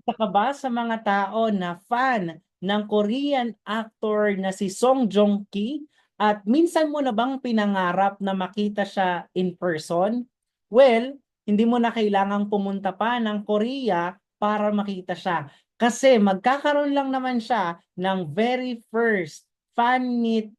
Isa ka ba sa mga tao na fan ng Korean actor na si Song Joong Ki? At minsan mo na bang pinangarap na makita siya in person? Well, hindi mo na kailangang pumunta pa ng Korea para makita siya. Kasi magkakaroon lang naman siya ng very first fan meet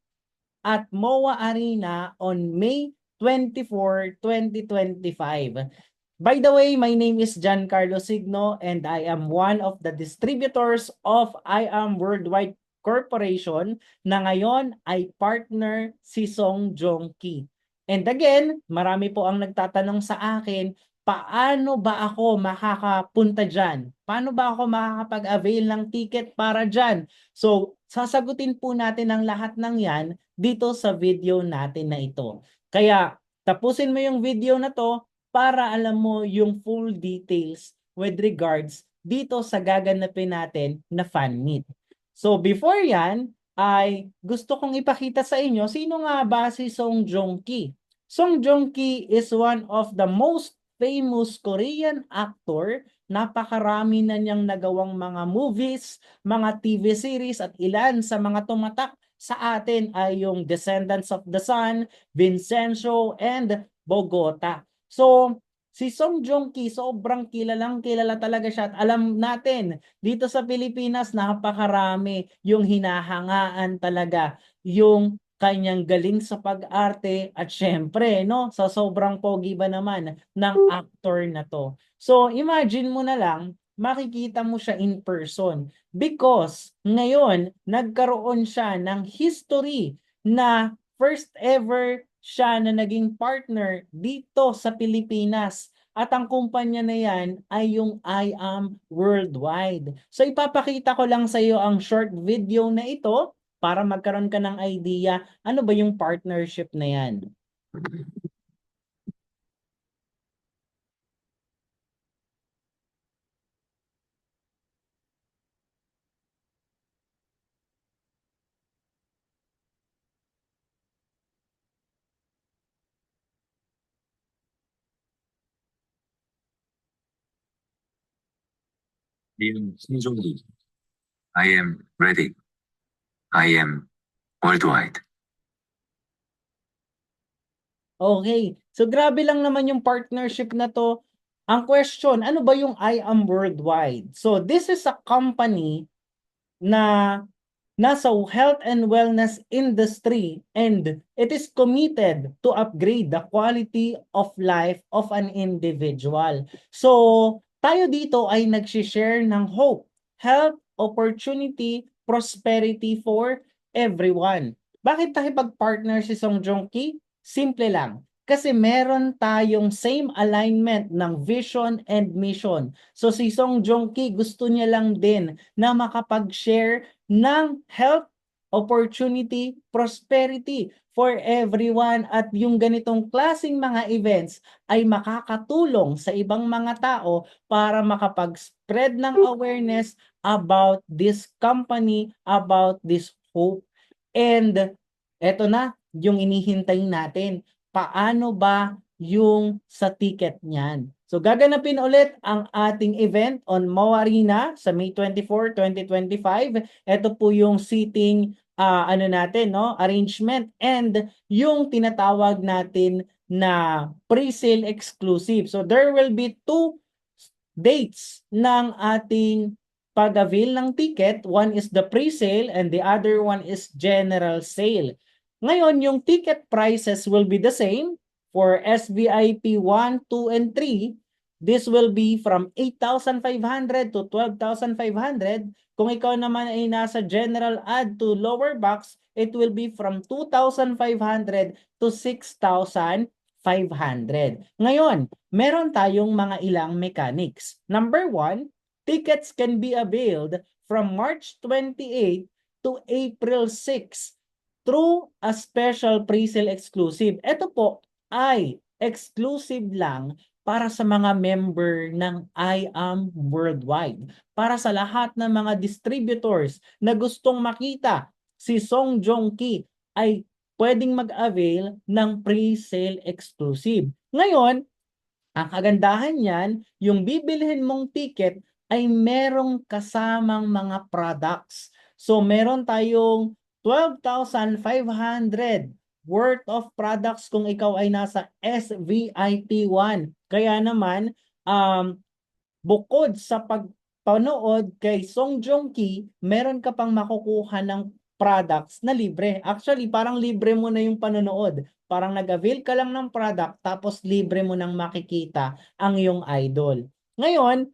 at MOA Arena on May 24, 2025. By the way, my name is Giancarlo Signo and I am one of the distributors of I Am Worldwide Corporation na ngayon ay partner si Song Joong Ki. And again, marami po ang nagtatanong sa akin, paano ba ako makakapunta dyan? Paano ba ako makakapag-avail ng ticket para dyan? So, sasagutin po natin ang lahat ng yan dito sa video natin na ito. Kaya, tapusin mo yung video na to para alam mo yung full details with regards dito sa gaganapin natin na fan meet. So before yan, ay gusto kong ipakita sa inyo sino nga ba si Song Joong Ki. Song Joong Ki is one of the most famous Korean actor. Napakarami na niyang nagawang mga movies, mga TV series at ilan sa mga tumatak sa atin ay yung Descendants of the Sun, Vincenzo, and Bogota. So, si Song Joong Ki, sobrang kilalang kilala talaga siya at alam natin, dito sa Pilipinas, napakarami yung hinahangaan talaga, yung kanyang galing sa pag-arte at syempre, no, sa sobrang pogi ba naman ng actor na to. So, imagine mo na lang, makikita mo siya in person because ngayon, nagkaroon siya ng history na first ever siya na naging partner dito sa Pilipinas. At ang kumpanya na yan ay yung I Am Worldwide. So ipapakita ko lang sa iyo ang short video na ito para magkaroon ka ng idea ano ba yung partnership na yan. 이름 신종기. I am ready. I am worldwide. Okay. So grabe lang naman yung partnership na to. Ang question, ano ba yung I Am Worldwide? So this is a company na nasa health and wellness industry and it is committed to upgrade the quality of life of an individual. So, tayo dito ay nag-share ng hope, health, opportunity, prosperity for everyone. Bakit tayo pag-partner si Song Joong Ki? Simple lang. Kasi meron tayong same alignment ng vision and mission. So si Song Joong Ki gusto niya lang din na makapag-share ng health, opportunity, prosperity for everyone at yung ganitong klasing mga events ay makakatulong sa ibang mga tao para makapag-spread ng awareness about this company, about this hope. And eto na yung inihintay natin. Paano ba yung sa ticket niyan? So gaganapin ulit ang ating event on Mo Arena sa May 24, 2025. Ito po yung seating ano natin, no, arrangement and yung tinatawag natin na pre-sale exclusive. So there will be two dates ng ating pag-avail ng ticket. One is the pre-sale and the other one is general sale. Ngayon, yung ticket prices will be the same for SVIP 1, 2, and 3. This will be from 8,500 to 12,500. Kung ikaw naman ay nasa general add to lower box, it will be from 2,500 to 6,500. Ngayon, meron tayong mga ilang mechanics. Number one, tickets can be availed from March 28 to April 6 through a special pre-sale exclusive. Ito po ay exclusive lang para sa mga member ng I Am Worldwide. Para sa lahat ng mga distributors na gustong makita si Song Joong Ki ay pwedeng mag-avail ng pre-sale exclusive. Ngayon, ang kagandahan niyan, yung bibilhin mong ticket ay merong kasamang mga products. So meron tayong 12,500 worth of products kung ikaw ay nasa SVIP 1. Kaya naman, bukod sa pagpanood kay Song Joong Ki, meron ka pang makukuha ng products na libre. Actually, parang libre mo na yung panonood. Parang nag-avail ka lang ng product tapos libre mo nang makikita ang iyong idol. Ngayon,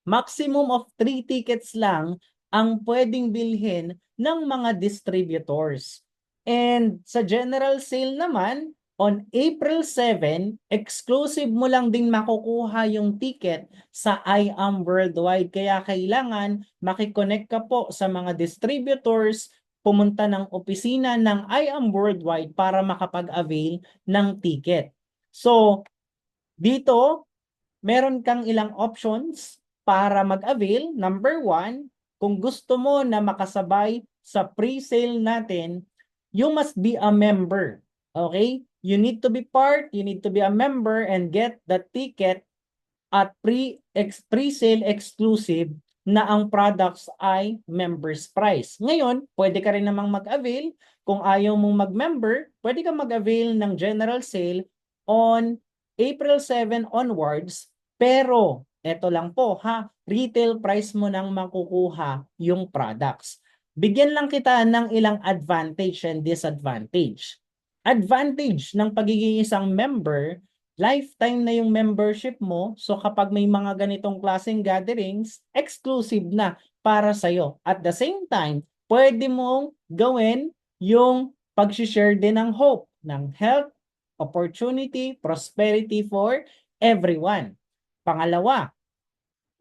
maximum of 3 tickets lang ang pwedeng bilhin ng mga distributors. And sa general sale naman, on April 7, exclusive mo lang din makukuha yung ticket sa I Am Worldwide. Kaya kailangan makiconnect ka po sa mga distributors, pumunta ng opisina ng I Am Worldwide para makapag-avail ng ticket. So, dito, meron kang ilang options para mag-avail. Number 1, kung gusto mo na makasabay sa pre-sale natin, you must be a member. Okay? You need to be you need to be a member and get the ticket at pre-sale exclusive na ang products ay members price. Ngayon, pwede ka rin namang mag-avail. Kung ayaw mong mag-member, pwede ka mag-avail ng general sale on April 7 onwards. Pero, eto lang po ha, retail price mo nang makukuha yung products. Bigyan lang kita ng ilang advantage and disadvantage. Advantage ng pagiging isang member, lifetime na yung membership mo. So kapag may mga ganitong klaseng gatherings, exclusive na para sa'yo. At the same time, pwede mong gawin yung pag-share din ng hope, ng health, opportunity, prosperity for everyone. Pangalawa,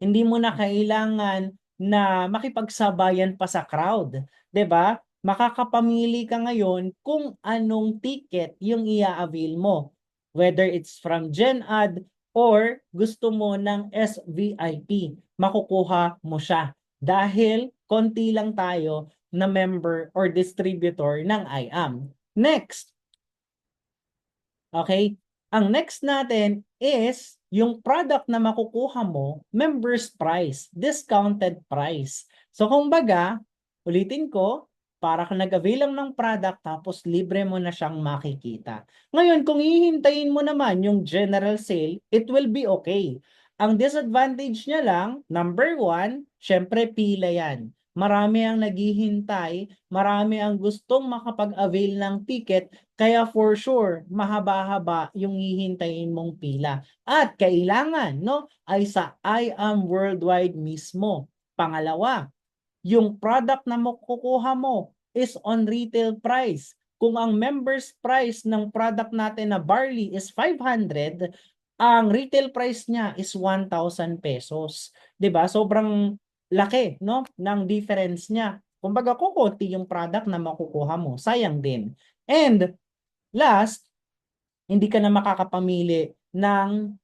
hindi mo na kailangan na makipagsabayan pa sa crowd, 'di ba? Makakapamili ka ngayon kung anong ticket yung i-avail mo. Whether it's from GenAd or gusto mo ng SVIP, makukuha mo siya. Dahil konti lang tayo na member or distributor ng IAM. Next, okay? Ang next natin is yung product na makukuha mo, members price, discounted price. So kung baga, ulitin ko, para ka nag-avail lang ng product tapos libre mo na siyang makikita. Ngayon, kung hihintayin mo naman yung general sale, it will be okay. Ang disadvantage niya lang, number 1, syempre pila yan. Marami ang naghihintay, marami ang gustong makapag-avail ng ticket, kaya for sure, mahaba-haba yung hihintayin mong pila. At kailangan, no, ay sa I Am Worldwide mismo. Pangalawa, yung product na makukuha mo is on retail price. Kung ang members price ng product natin na barley is 500, ang retail price niya is 1,000 pesos. 'Di ba? Sobrang laki, no, ng difference niya. Kumbaga, kukunti yung product na makukuha mo. Sayang din. And last, hindi ka na makakapamili ng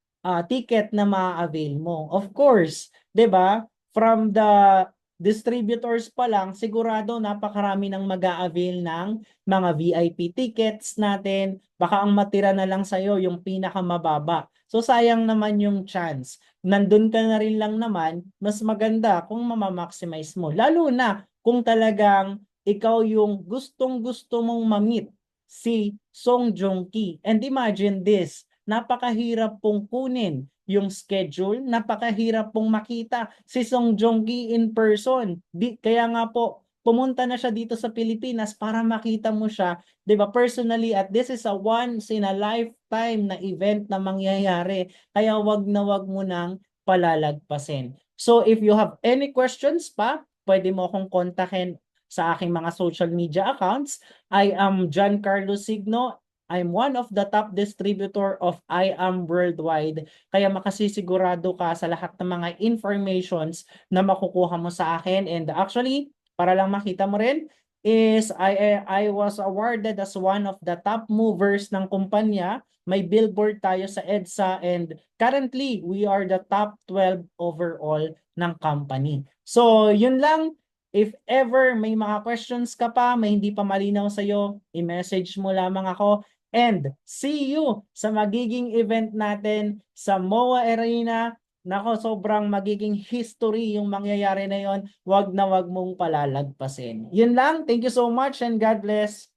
ticket na ma-avail mo. Of course, 'di ba? From the distributors pa lang, sigurado napakarami ng mag-a-avail ng mga VIP tickets natin. Baka ang matira na lang sa'yo yung pinakamababa. So sayang naman yung chance. Nandun ka na rin lang naman, mas maganda kung mamamaximize mo. Lalo na kung talagang ikaw yung gustong-gusto mong ma-meet si Song Joong Ki. And imagine this, napakahirap pong kunin yung schedule, napakahirap pong makita si Song Joong Ki in person. Kaya nga po, pumunta na siya dito sa Pilipinas para makita mo siya, 'di ba, personally, at this is a once in a lifetime na event na mangyayari. Kaya wag na wag mo nang palalagpasin. So if you have any questions pa, pwede mo akong kontakin sa aking mga social media accounts. I am Giancarlo Signo. I'm one of the top distributor of I Am Worldwide. Kaya makasisigurado ka sa lahat ng mga informations na makukuha mo sa akin. And actually, para lang makita mo rin, is I was awarded as one of the top movers ng kumpanya. May billboard tayo sa EDSA and currently, we are the top 12 overall ng company. So, yun lang. If ever may mga questions ka pa, may hindi pa malinaw sa'yo, i-message mo lamang ako. And see you sa magiging event natin sa MOA Arena Nako, sobrang magiging history yung mangyayari na yon. Wag na wag mong palalagpasin. Yun lang. Thank you so much and God bless.